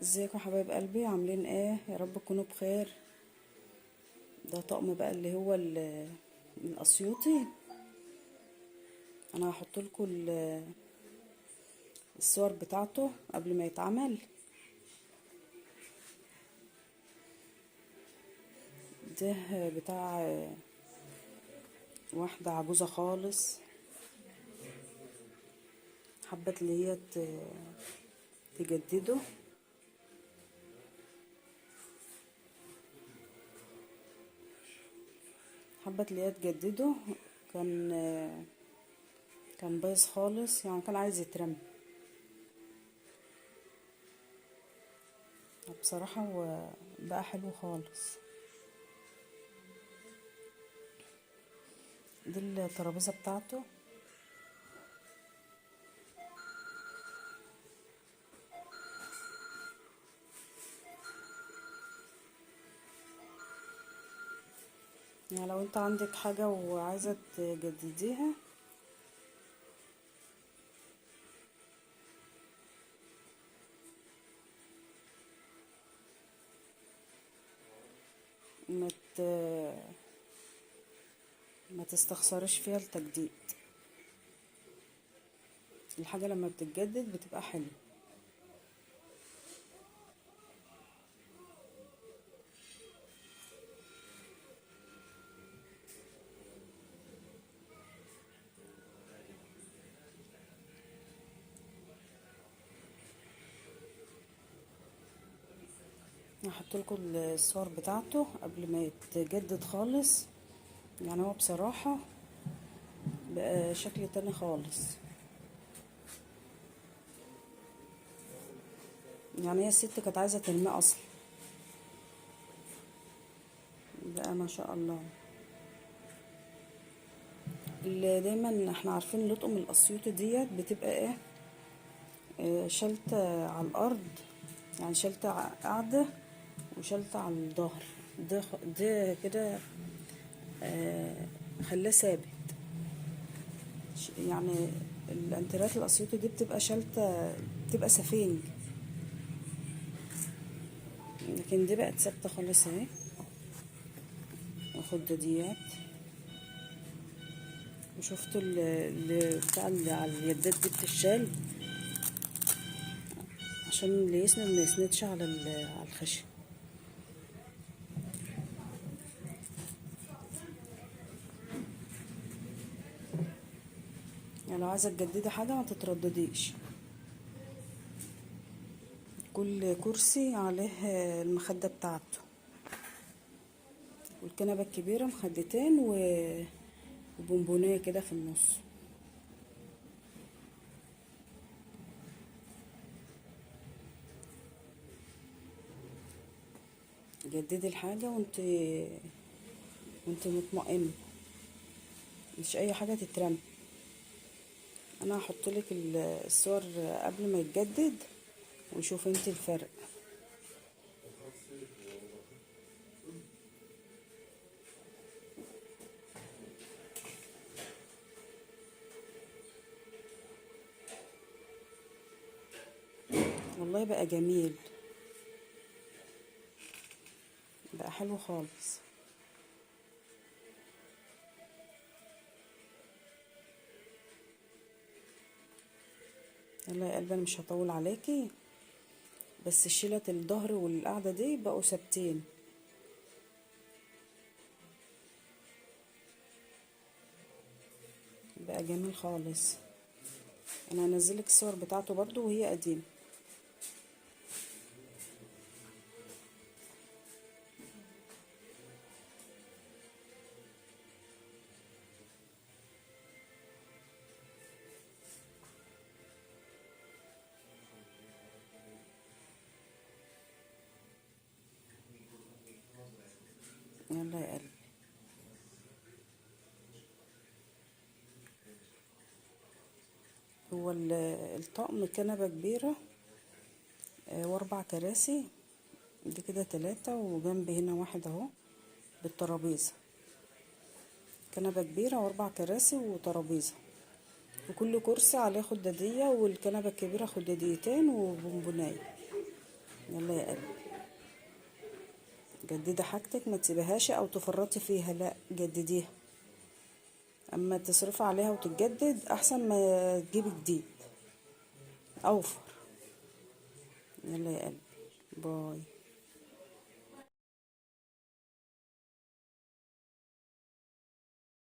ازيكم يا حبايب قلبي؟ عاملين ايه؟ يا رب تكونوا بخير. ده طقم بقى اللي هو الاسيوطي. انا هحط لكم الصور بتاعته قبل ما يتعمل. ده بتاع واحدة عجوزة خالص، حبت اللي هي تجدده. حبت اللي هي تجدده. كان كان بايظ خالص، يعني كان عايز يترمي. بصراحة هو بقى حلو خالص. دي الترابيزة بتاعته. يعني لو انت عندك حاجة وعايزة تجدديها، ما ت... ما تستخسرش فيها التجديد. الحاجة لما بتتجدد بتبقى حلوة. هحط لكم الصور بتاعته قبل ما يتجدد خالص. يعني هو بصراحة بقى شكل تاني خالص. يعني هي الست كانت عايزة ترميه اصلا. بقى ما شاء الله. اللي دايما احنا عارفين لطقم الاسيوطي ديت بتبقى ايه؟ شلتة على الارض، يعني شلتة قاعدة وشلتة على الظهر. ده كده خلاه ثابت. يعني الانترات الاسيوطي دي بتبقى شلتة، بتبقى سفنج. لكن دي بقت ثابتة خالص اهي. واخد ديات. وشفتوا اللي بتاع اللي على اليدات دي بتشال، عشان اللي يسند ما يسندش على على الخشب. يعني لو عايزة تجددي حاجة ما تتردديش. كل كرسي عليه المخدة بتاعته، والكنبة الكبيرة مخدتين وبونبونية كده في النص. جددي الحاجة وانت مطمئنة، مش اي حاجة تترمي. انا هحط لك الصور قبل ما يتجدد وشوف انت الفرق. والله بقى جميل، بقى حلو خالص. يلا يا قلبي، انا مش هطول عليكي، بس شيلة الظهر والقعدة دي بقوا ثابتين. بقى جميل خالص. انا هنزلك الصور بتاعته برضو وهي قديمة. يلا يا قلبي. هو الطقم كنبة كبيرة، واربع كراسي. دي كده تلاتة، وجنب هنا واحد اهو بالترابيزة. كنبة كبيرة واربع كراسي وترابيزة، وكل كرسي عليه خدادية، والكنبة الكبيرة خداديتين وبونبوناية. يلا يا قلبي، جددي حاجتك، ما تسيبهاش او تفرطي فيها، لا جدديها. اما تصرفي عليها وتتجدد احسن ما تجيبي جديد، اوفر. يلا يا قلبي، باي.